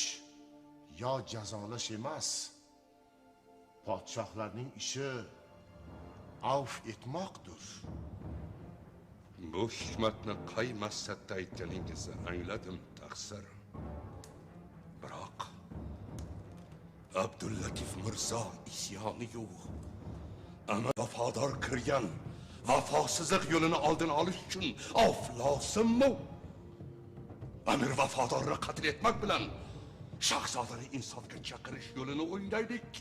yo jazolash emas, podshohlarning ishi avf etmoqdir. Bu hikmatni qay maqsadda aytganingizni angladim, taqsir. Biroq Abdullatif Mirzo isyoni yo'q. Ammo vafodor kirgan vafosizlik yo'lini oldini olish uchun avf lozimmi? Amir vafodorni qatl etmak bilan shahzodani insofga chaqirish yo'lini o'ylaylik.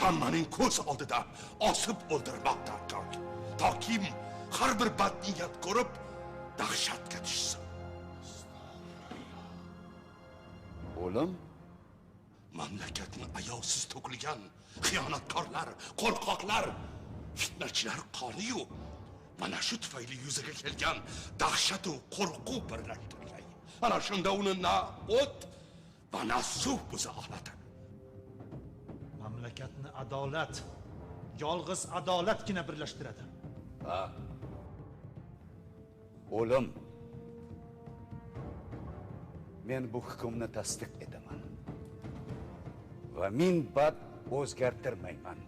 Hammaning ko'z oldida osib o'ldirmoqdan toki har bir badniyat ko'rib dahshatga tushsin. O'lim mamlakatni ayovsiz to'kilgan xiyonatkorlar, qo'rqoqlar, fitnachilar qoni-yu mana shu tufayli yuzaga kelgan dahshat va qo'rquv birlashtirilgan. Ana shunda uni na o't va na suv buza oladi. Mamlakatni adolat, yolg'iz adolatgina birlashtiradi. O'lim. Men bu hukmni tasdiq etaman. Va men bad o'zgartirmayman.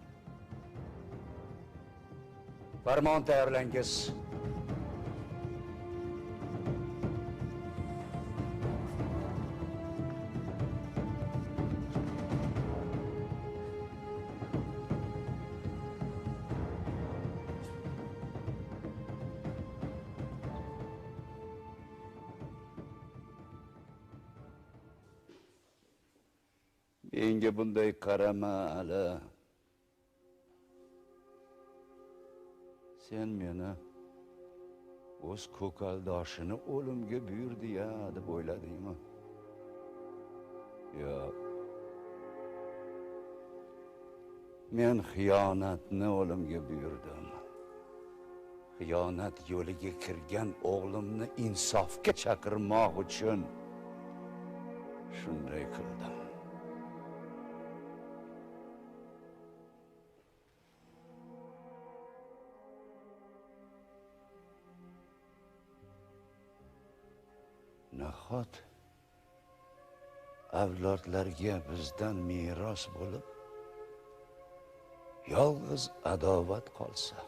Farmon tayyorlangiz. Menga bunday qarama, Ali. Sen meni o'z ko'kaldoshini o'limga buyurdi-ya, deb o'yladingmi? Yo'q. Men xiyonatni o'limga buyurdim. Xiyonat yo'liga kirgan o'g'limni insofga chaqirmoq uchun shunday qildim. Nahot avlodlarga bizdan meros bo'lib yolg'iz adovat qolsa,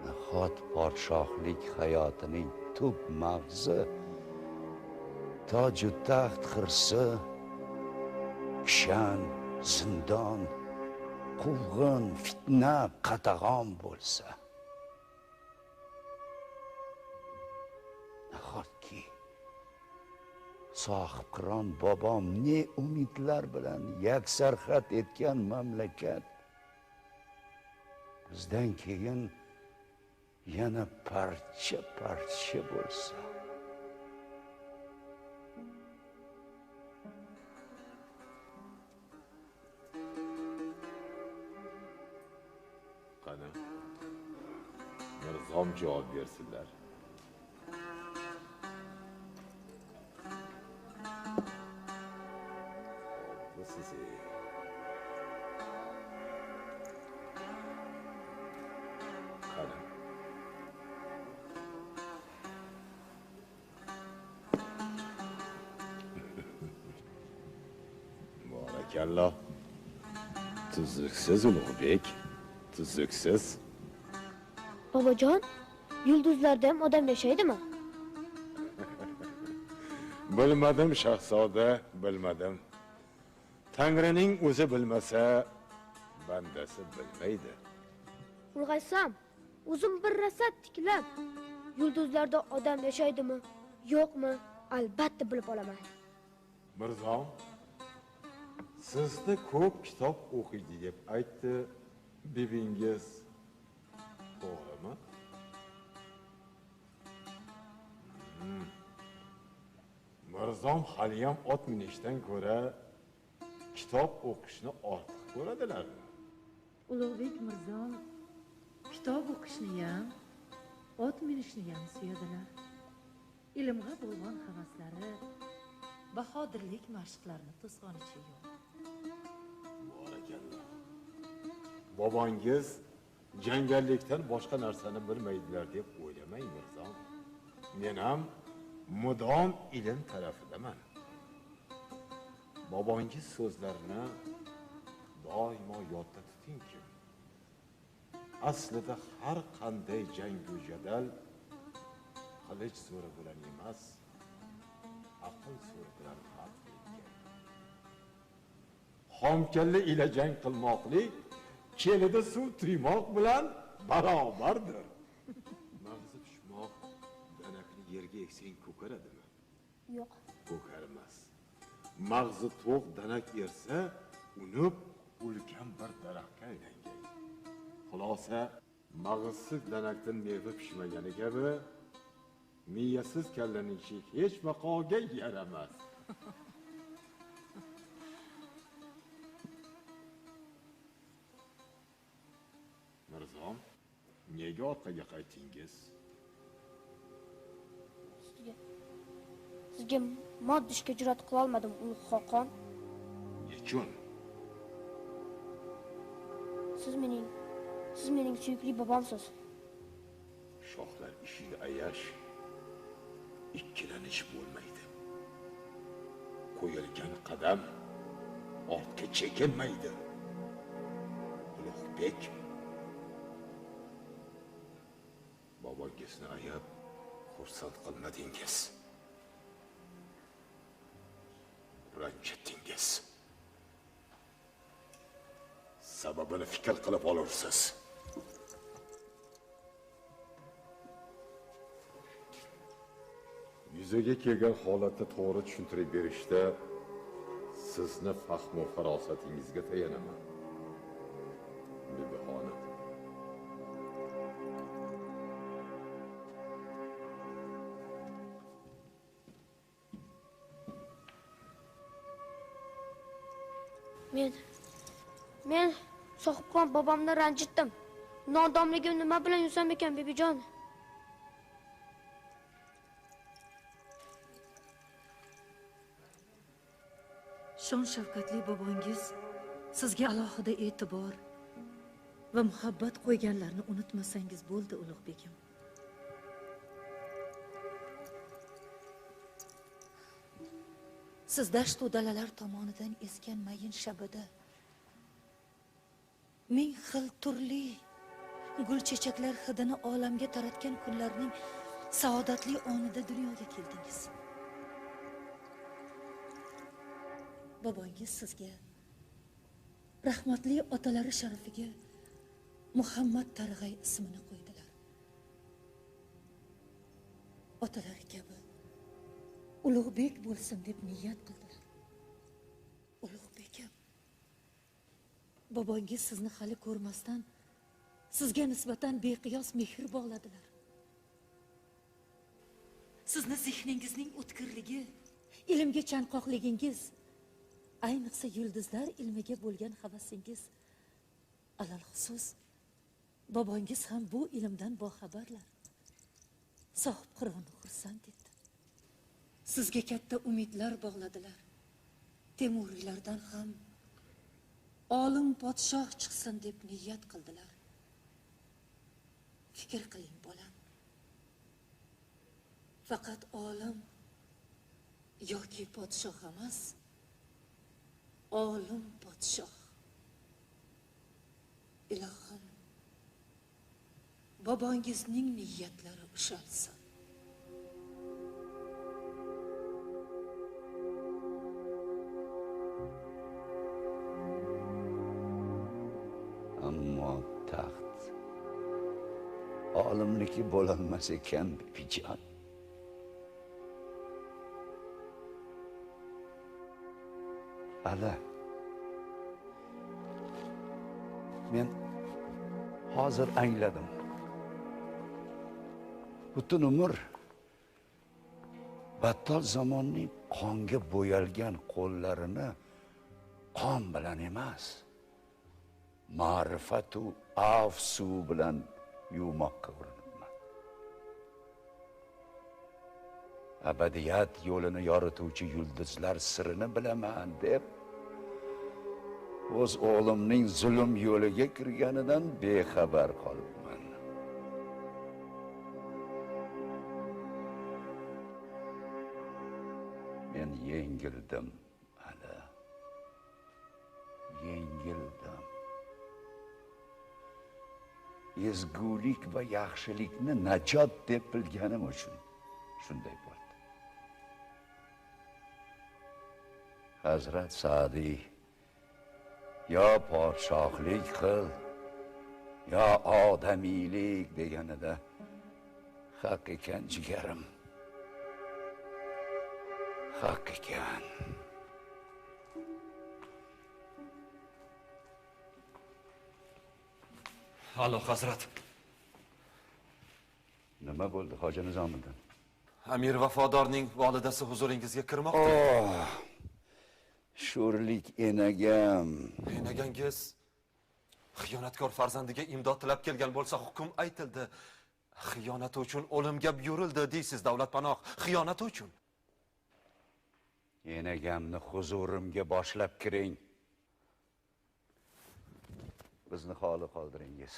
nahot podshohlik hayotining tub mag'zi, toju taxt xirsi, kishan, zindon, quvg'in, fitna, qatag'on bo'lsa, nahotki sohibqiron bobom ne umidlar bilan yaksarxat etgan mamlakat bizdan keyin yana parcha bo'lsa, qani Mirzom javob bersinlar. Barakalloh. Tuzuksiz Ulug'bek, tuzuksiz. Bobojon, yulduzlarda ham odam yashaydimi? Bilmadim shahzoda, bilmadim. Tangrining o'zi bilmasa, bandasi bilmaydi. Ulg'aysam, o'zim bir rasad tiklab, yulduzlarda odam yashaydimi, yo'qmi, albatta bilib olaman. Mirzom, sizni ko'p kitob o'qiydi deb aytdi bibingiz. To'g'rimi? Mirzom haliyam ot minishdan ko'ra kitob o'qishni ortiq ko'radilarmi? Ulug'bek Mirzom kitob o'qishni ham, ot minishni ham suyadilar. Ilmga bo'lgan havaslari, bahodirlik mashqlarini to'sqonichi yo'q. Barakalloh. Bobongiz jangallikdan boshqa narsani bilmaydilar deb o'ylamang Mirzom. Men ham mudom ilm tarafidaman. Bobongiz so'zlarini doimo yodda tutingki, aslida har qanday jangu jadal qilich zo'ri bilan emas, aql zo'ri bilan hal qilingan. Xomkalla ila jang qilmoqlik kelida suv tuymoq bilan barobardir. Mag'zi pishmoq danakni yerga eksang ko'karadimi? Yo'q. Ko'karmas. Mag'zi to'q danak ersa, unib ulkan bir daraxtga aylangan. Xulosa, mag'zsiz danakdan meva pishmagani kabi, miyasiz kallaning ishi hech vaqoga yaramas. Mirzom, nega orqaga qaytingiz? Sizga mod ishga jur'at qila olmadim, Ulug' Xoqon. Nechun? Siz mening suyukli bobomsiz. Shohlar ishiga ayash, ikkilanish bo'lmaydi. Qo'yilgan qadam ortga chekinmaydi. Ulug'bek, bobongizni ayab xursand qilmadingiz. Ranjitdingiz. Sababini fikr qilib olursiz. yuzaga kelgan holatni to'g'ri tushuntirib berishda sizni fahmu farosatingizga tayanaman. Bibixonim. Men sohibxon bobomni ranjitdim. Nodonligim nima bilan yusam ekan, bebijon? Shon shafqatli bobongiz sizga alohida e'tibor va muhabbat qo'yganlarni unutmasangiz bo'ldi, Ulug'begim. Siz dasht va dalalar tomonidan esgan mayin shabada ming xil turli gul chechaklar hidini olamga taratgan kunlarning saodatli onida dunyoga keldingiz. Bobongiz sizga rahmatli otalari sharafiga Muhammad Targ'ay ismini qo'ydilar. Otalari kabi Ulug'bek bo'lsin deb niyat qildilar. Ulug'bekim, bobongiz sizni hali ko'rmasdan sizga nisbatan beqiyos mehr bog'ladilar. Sizni zehningizning o'tkirligi, ilmga chanqoqligingiz, ayniqsa yulduzlar ilmiga bo'lgan havasingiz, alal xusus bobongiz ham bu ilmdan boxabarlar. Sohib Qironni xursand etdi. Sizga katta umidlar bog'ladilar. Temuriylardan ham olim podshoh chiqsin deb niyat qildilar. Fikr qiling, bolam. Faqat olim yoki podshoh emas, olim podshoh. Ilohim, bobongizning niyatlari ushalsin. Ammo taxt olimniki bo'lolmas ekan, bibijon. Ala, men hozir angladim. Butun umr battol zamonning qonga bo'yalgan qo'llarini qon bilan emas, ma'rifatu afsu bilan yuvmoqqa urinibman. Abadiyat yo'lini yorituvchi yulduzlar sirini bilaman deb o'z o'g'limning zulm yo'liga kirganidan bexabar qolibman. Men yengildim, ana. Yengildim. Ezgulik va yaxshilikni najot deb bilganim uchun shunday bo'ldi. Hazrat Sa'diy yo podshohlik qil, yo odamiylik deganida haq ekan jigarim. Haq ekan. Alo, Hazrat. Nima bo'ldi Hoji Nizomiddin? Amir Vafodorning volidasi huzuringizga kirmoqda. Oh, sho'rlik enagam. Enagangiz xiyonatkor farzandiga imdod tilab kelgan bo'lsa, hukm aytildi. Xiyonati uchun o'limga buyurildi deysiz, davlatpanoh. Xiyonati uchun. Enagamni huzurimga boshlab kiring. Bizni xoli qoldiringiz.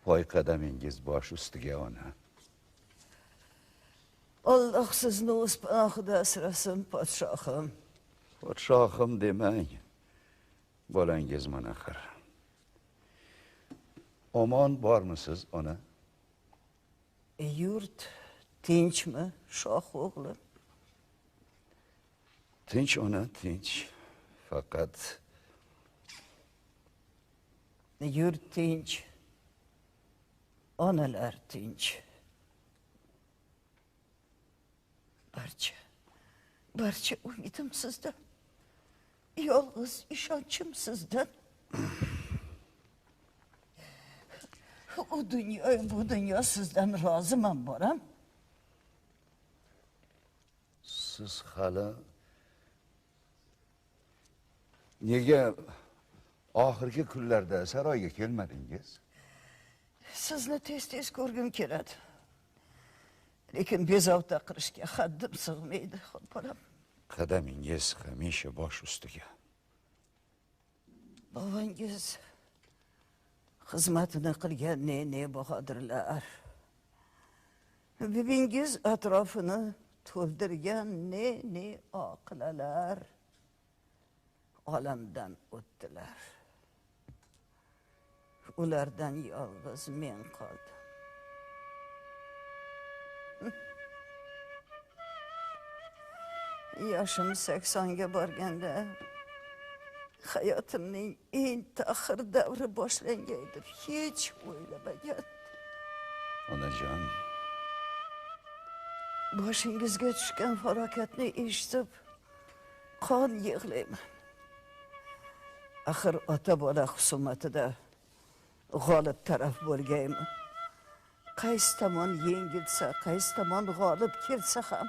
Poy qadamingiz bosh ustiga ona. Alloh sizni o'z panohida asrasin, podshohim. Podshohim demang. Bolangiz mana xir. Omon bormisiz ona? Yurt tinchmi, shoh o'g'lim? Tinch ona, tinch. Faqat yurt tinch. Onalar tinch. Barcha umidim sizdan. Yolg'iz ishonchim sizdan. U dunyo, bu dunyo sizdan roziman boram. siz hali nega oxirgi kunlarda saroyga kelmadingiz? Sizni tez-tez ko'rgim keladi. Lekin bezovta qilishga haddim sig'maydi, bolam. Qadamingiz hamisha bosh ustiga. Bobangiz xizmatini qilgan ne bahodirlar. Bibingiz atrofini to'ldirgan ne oqilalar olamdan o'tdilar. Ulardan yolg'iz men qoldim. Yoshim 80ga borganda hayotimning eng taxir davri boshlangan deb hech o'ylamagan. Onajon, boshingizga tushgan falokatni eshitib qon yig'layman. Axir ota-bola husumatida g'olib taraf bo'lgaymi? Qaysi tomon yengilsa, qaysi tomon g'olib kelsa ham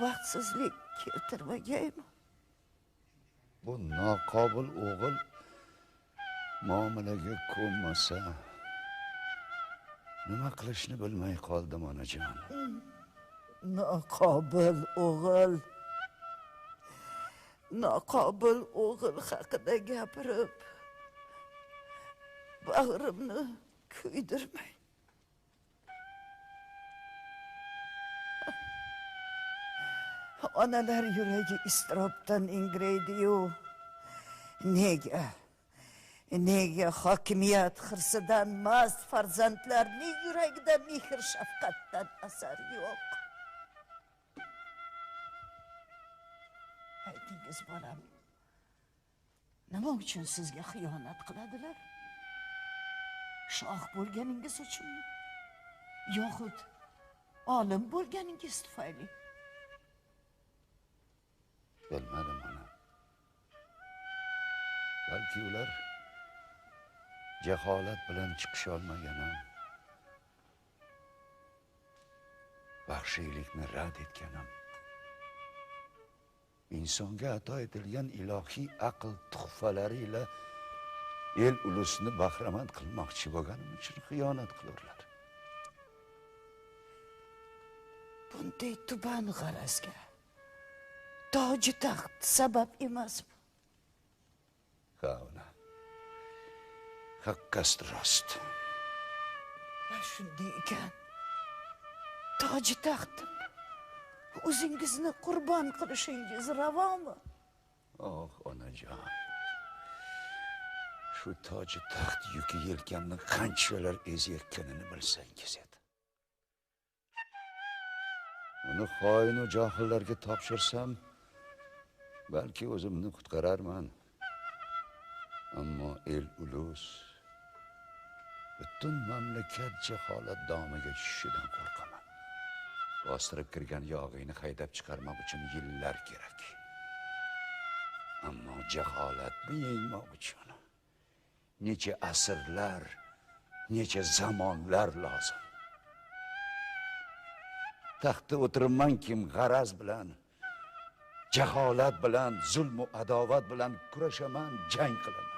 baxtsizlik keltirmagaymi? bu noqobil o'g'il muomalaga ko'nmasa nima qilishni bilmay qoldim onajon. Noqobil o'g'il haqida gapirib bag'rimni kuydirmang. Onalar yuragi iztirobdan ingraydi-yu. Nega hokimiyat hirsidan mast farzandlarning yuragida mehr shafqatdan asar yo'q? Aytingiz bolam, nima uchun sizga xiyonat qiladilar? Shoh bo'lganingiz uchunmi? Yoxud olim bo'lganingiz tufayli? Bilmadim ona. Balki ular jaholat bilan chiqisha olmaganim, vahshiylikni rad etganim, insonga ato etilgan ilohiy aql tuhfalari ila el ulusni bahramand qilmoqchi bo'lganim uchun xiyonat qilurlar. Bunday tuban g'arazga toji taxt sabab emasmi? Ha, ona. Haqqast rost. Shunday ekan, toji taxtim o'zingizni qurbon qilishingiz ravomi? Oh, onajon. Shu toji taxt yuki yelkamni qanchalar ezayotganini bilsangiz edi. Uni xoin va johillarga topshirsam, balki o'zimni qutqararman. Ammo el ulus butun mamlakat jaholat domiga tushishidan qo'rqaman. Bostirib kirgan yog'iyni haydab chiqarmoq uchun yillar kerak. Ammo jaholatni yengmoq uchun necha asrlar, necha zamonlar lozim. Taxtda o'tiribman kim g'araz bilan, jaholat bilan, zulm va adovat bilan kurashaman, jang qilaman.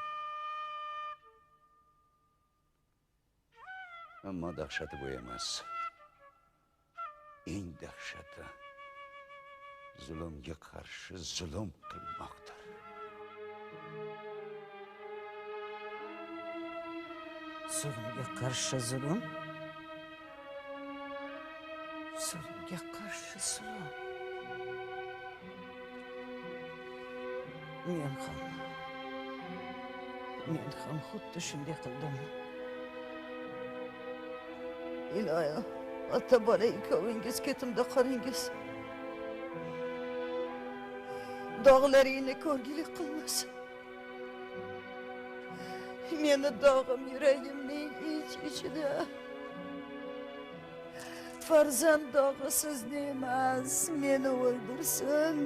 Ammo dahshati bu emas. Eng dahshati zulmga qarshi zulm qilmoqdir. Zulmga qarshi zulm. Zulmga qarshi zulm. Men ham xuddi shunday qildim. Iloyim, ota bola ikkovingiz ketimda qolingiz. Dog'laringni ko'rgilik qilmasin. Meni dog'im yuragimning ich-ichida. Farzand dog'i sizni emas, meni o'ldirsin.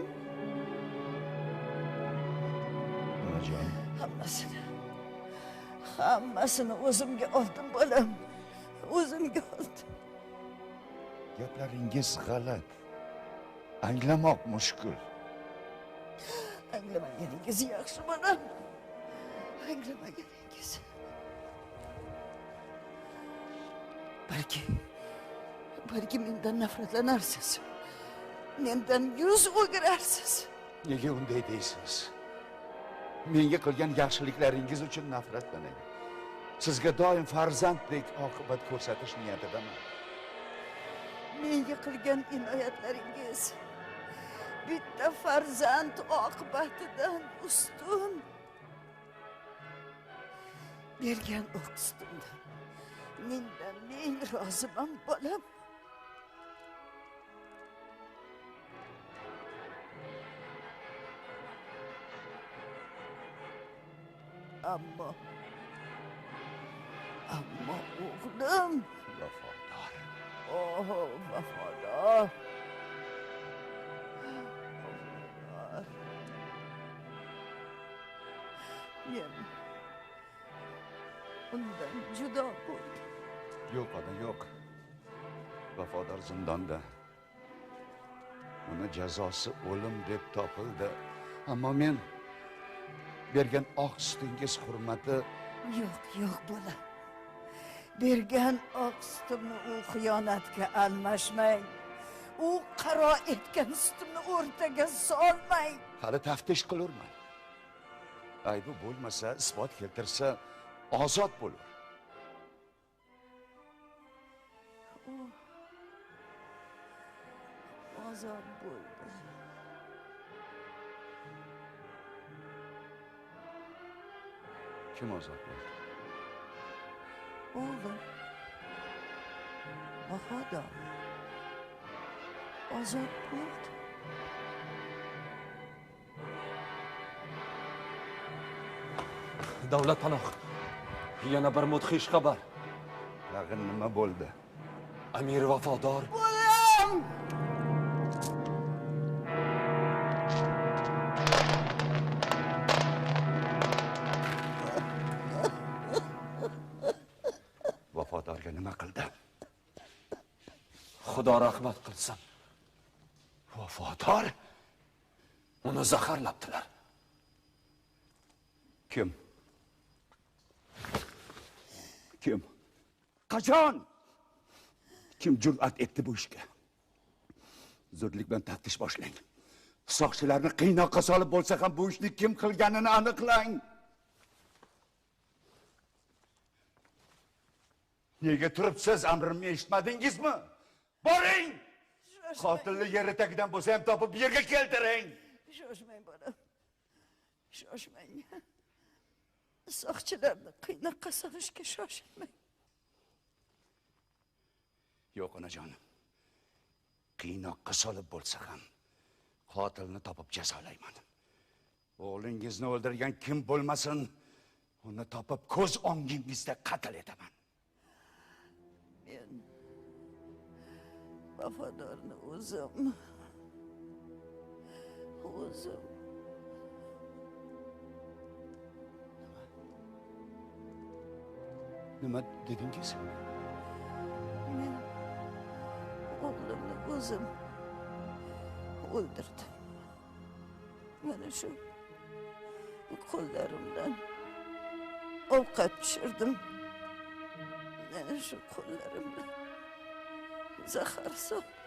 Onajon, Hammasini o'zimga oldim bolam. O'zimga oldim. Gaplaringiz g'alati. Anglamoq mushkul. Anglamaganingiz yaxshi bolam. Anglamaganingiz. Balki mendan nafratlanarsiz. Mendan yuz o'girarsiz. Nega unday deysiz? Menga qilgan yaxshiliklaringiz uchun nafratlanay. Sizga doim farzanddek oqibat ko'rsatish niyatidaman. Menga qilgan inoyatlaringiz bitta farzand oqibatidan ustun. Bergan o'q ustundan mendan ming roziman bolam. Ammo o'g'lim vafodor. Oh, vafodor. Men undan judo bo'ldim. Yo'q, ona, yo'q. Vafodor zindonda. Uni jazosi o'lim deb topildi. Ammo men bergan oq sutingiz hurmati. Yo'q bolam. Bergan oq sutimni u xiyonatga almashmang. U qaro etgan sutimni o'rtaga solmang. Hali taftish qilurman. Aybi bo'lmasa, isbot keltirsa, ozod bo'lur. Ozod bo'ldi. Kim ozod bo'ldi? O'g'lim. Vafodor. Ozod bo'ldi. Davlat panoh. Yana bir mudhish xabar. Tag'in nima bo'ldi? Amir Vafodor. Bolam! Vafodorga nima qildi? Xudo rahmat qilsin. Vafodor? Uni zaharlabdilar. Kim? Qachon? Kim jur'at etdi bu ishga? Zudlik bilan taftish boshlang. Soqchilarni qiynoqqa solib bo'lsa ham bu ishni kim qilganini aniqlang. Nega turibsiz? Amrimni eshitmadingizmi? Boring! Qotilni yer tagidan bo'lsa ham topib bu yerga keltiring. Shoshmang bolam. Shoshmang. Soqchilarni qiynoqqa solishga shoshilmang. Yo'q, onajonim. Qiynoqqa solib bo'lsa ham qotilni topib jazolayman. O'g'lingizni o'ldirgan kim bo'lmasin, uni topib ko'z o'ngingizda qatl etaman. Men vafodorni o'zim Nima dedingiz? Men o'g'limni o'zim o'ldirdim. Mana shu qo'llarimdan ovqat pishirdim. Mana shu qo'llarimdan zahar soldim.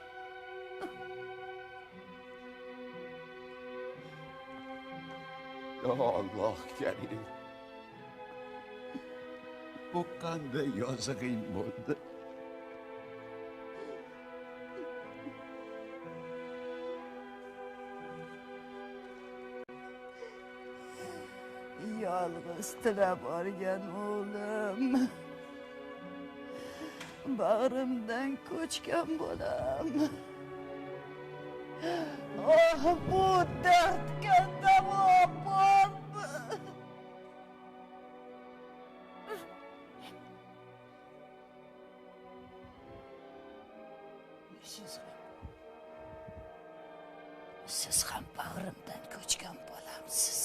Ya Allah Kerim. Bu qanday yozig'ing bo'ldi? Yolg'iz tilab olgan o'g'lim, bag'rimdan ko'chgan bolam. Oh, bu dardga davo bormi? Siz ham bag'rimdan ko'chgan bolamsiz.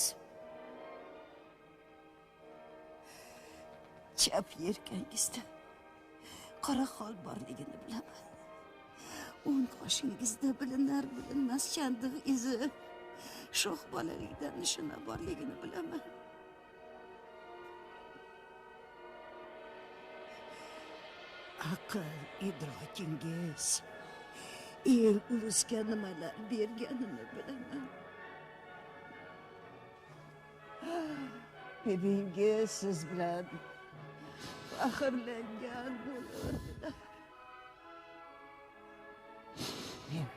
Chap yelkangizda qora xol borligini bilaman. O'ng qoshingizda bilinar bilinmas chandiq izi, sho'x bolalikdan nishona borligini bilaman. Aql idrokingiz el ulusga nimalar berganini bilaman. Bebingiz siz bilan faxrlangan bo'lardilar. Men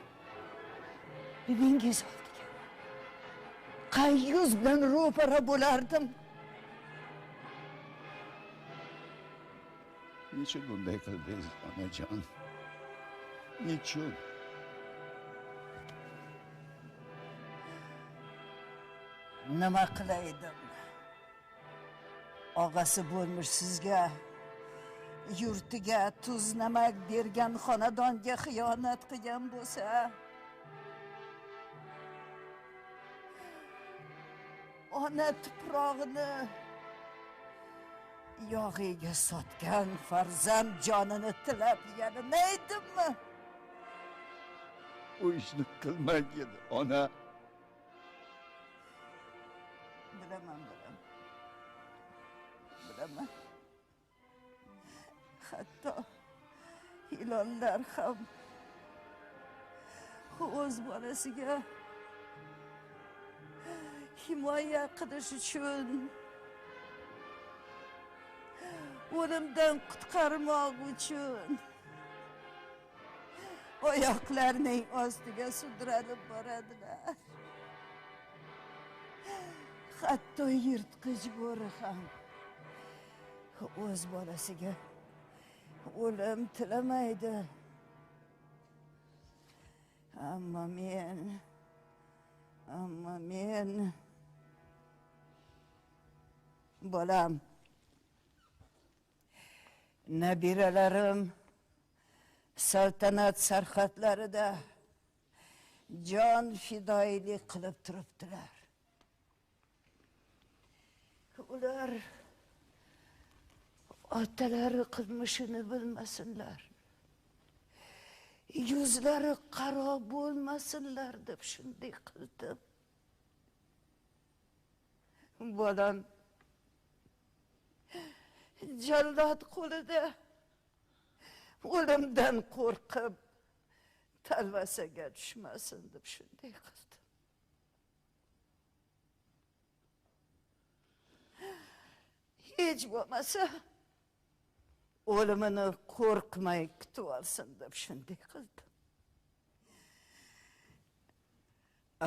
bebingiz oldiga qay yuz bilan ro'para bo'lardim? Nechun bunday qildingiz, onajon? Nechun? Nima qilaydim? Og'asi bo'lmish sizga, yurtiga tuz namak bergan xonadonga xiyonat qilgan bo'lsa, ona tuprog'ini yog'iga sotgan farzand jonini tilab yalinaydimmi? Bu ishni qilmang edi, ona. Bilaman. Hatto ilonlar ham o'z bolasiga himoya qilish uchun, o'limdan qutqarmoq uchun oyoqlarining ostiga sudralib boradilar. Hatto yirtqich bo'ri ham o'z bolasiga o'lim tilamaydi. Ammo men bolam, nabiralarim saltanat sarhadlarida jon fidoilik qilib turibdilar. Ular otalari qilmishini bilmasinlar, yuzlari qaro bo'lmasinlar deb shunday qildim. Bolam jallod qo'lida o'limdan qo'rqib talvasaga tushmasin deb shunday qildim. Hech bo'lmasa o'limini qo'rqmay kutib olsin deb shunday qildim.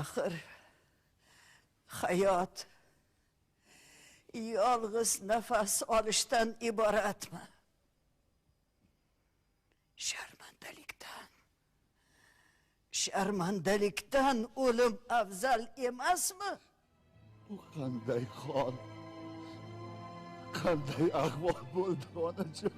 Axir hayot yolg'iz nafas olishdan iboratmi? Sharmandalikdan o'lim afzal emasmi? Bu qanday hol? Qanday ahvol bo'ldi, onajon?